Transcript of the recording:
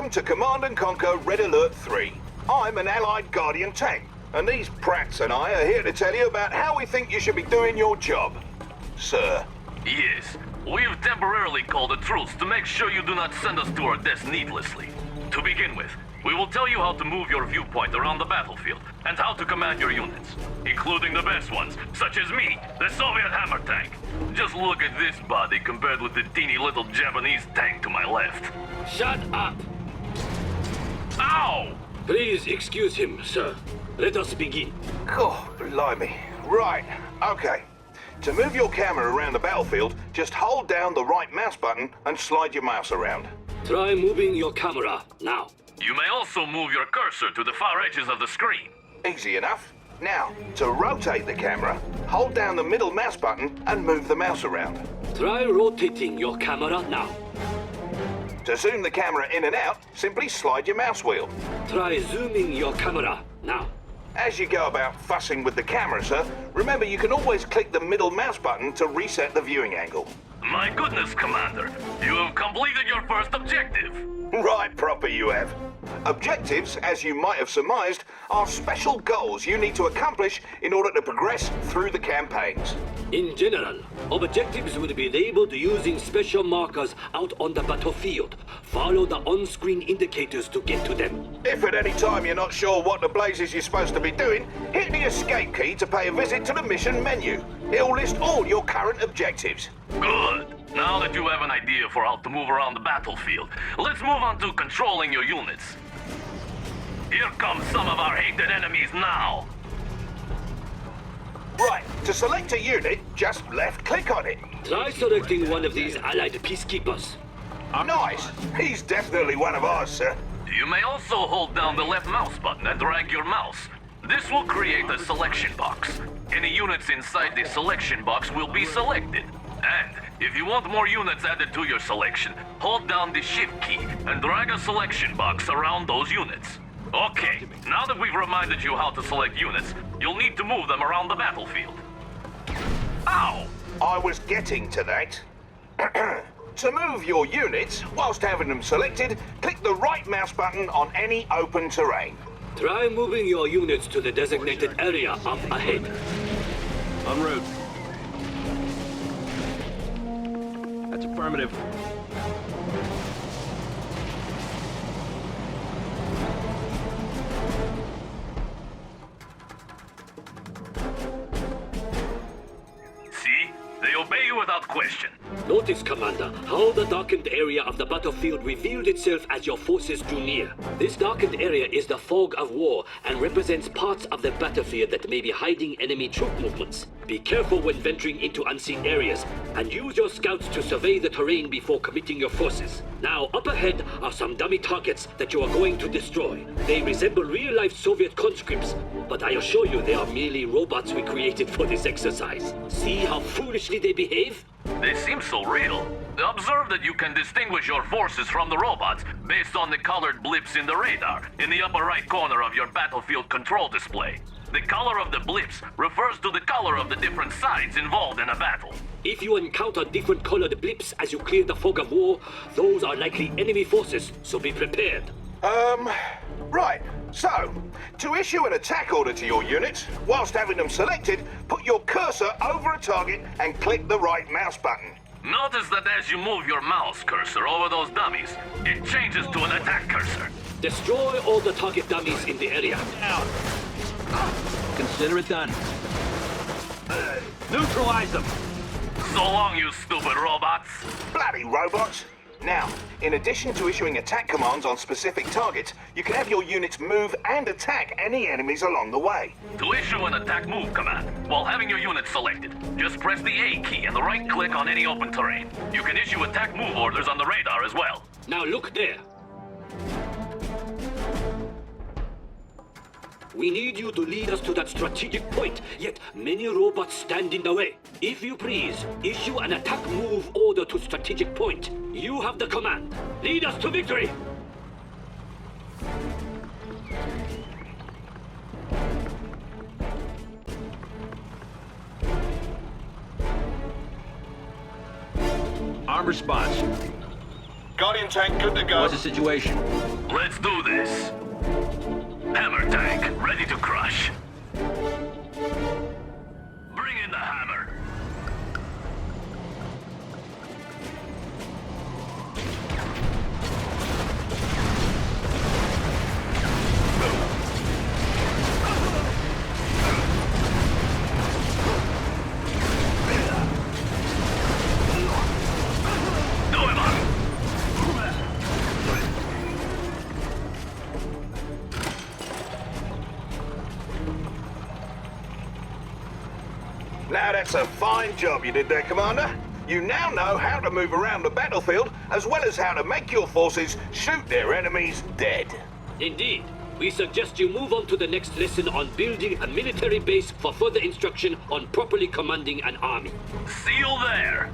Welcome to Command and Conquer Red Alert 3. I'm an allied Guardian tank, and these prats and I are here to tell you about how we think you should be doing your job. Sir. Yes, we've temporarily called a truce to make sure you do not send us to our deaths needlessly. To begin with, we will tell you how to move your viewpoint around the battlefield, and how to command your units, including the best ones, such as me, the Soviet hammer tank. Just look at this body compared with the teeny little Japanese tank to my left. Shut up! Ow! Please excuse him, sir. Let us begin. Oh, blimey. Right, okay. To move your camera around the battlefield, just hold down the right mouse button and slide your mouse around. Try moving your camera, now. You may also move your cursor to the far edges of the screen. Easy enough. Now, to rotate the camera, hold down the middle mouse button and move the mouse around. Try rotating your camera now. To zoom the camera in and out, simply slide your mouse wheel. Try zooming your camera now. As you go about fussing with the camera, sir, remember you can always click the middle mouse button to reset the viewing angle. My goodness, Commander, you have completed your first objective. Right proper you have. Objectives, as you might have surmised, are special goals you need to accomplish in order to progress through the campaigns. In general, objectives will be labeled using special markers out on the battlefield. Follow the on-screen indicators to get to them. If at any time you're not sure what the blazes you're supposed to be doing, hit the escape key to pay a visit to the mission menu. It'll list all your current objectives. Good. Now that you have an idea for how to move around the battlefield, let's move on to controlling your units. Here come some of our hated enemies now. Right, to select a unit, just left-click on it. Try selecting one of these allied peacekeepers. Nice. He's definitely one of ours, sir. You may also hold down the left mouse button and drag your mouse. This will create a selection box. Any units inside the selection box will be selected. And if you want more units added to your selection, hold down the shift key and drag a selection box around those units. Okay, now that we've reminded you how to select units, you'll need to move them around the battlefield. Ow! I was getting to that. To move your units, whilst having them selected, click the right mouse button on any open terrain. Try moving your units to the designated area up ahead. En route. That's affirmative. See? They obey you without question. Notice, Commander, how the darkened area of the battlefield revealed itself as your forces drew near. This darkened area is the fog of war and represents parts of the battlefield that may be hiding enemy troop movements. Be careful when venturing into unseen areas, and use your scouts to survey the terrain before committing your forces. Now, up ahead are some dummy targets that you are going to destroy. They resemble real-life Soviet conscripts, but I assure you they are merely robots we created for this exercise. See how foolishly they behave? They seem so real. Observe that you can distinguish your forces from the robots based on the colored blips in the radar in the upper right corner of your battlefield control display. The color of the blips refers to the color of the different sides involved in a battle. If you encounter different colored blips as you clear the fog of war, those are likely enemy forces, so be prepared. Right. So, to issue an attack order to your units, whilst having them selected, put your cursor over a target and click the right mouse button. Notice that as you move your mouse cursor over those dummies, it changes to an attack cursor. Destroy all the target dummies in the area. Consider it done. Neutralize them. So long, you stupid robots. Bloody robots! Now, in addition to issuing attack commands on specific targets, you can have your units move and attack any enemies along the way. To issue an attack move command, while having your unit selected, just press the A key and the right click on any open terrain. You can issue attack move orders on the radar as well. Now look there. We need you to lead us to that strategic point, yet many robots stand in the way. If you please, issue an attack move order to strategic point. You have the command. Lead us to victory! Arm response. Guardian tank good to go. What's the situation? Let's do this. Hammer tank, ready to crush. Bring in the hammer. Now that's a fine job you did there, Commander. You now know how to move around the battlefield, as well as how to make your forces shoot their enemies dead. Indeed. We suggest you move on to the next lesson on building a military base for further instruction on properly commanding an army. See you there.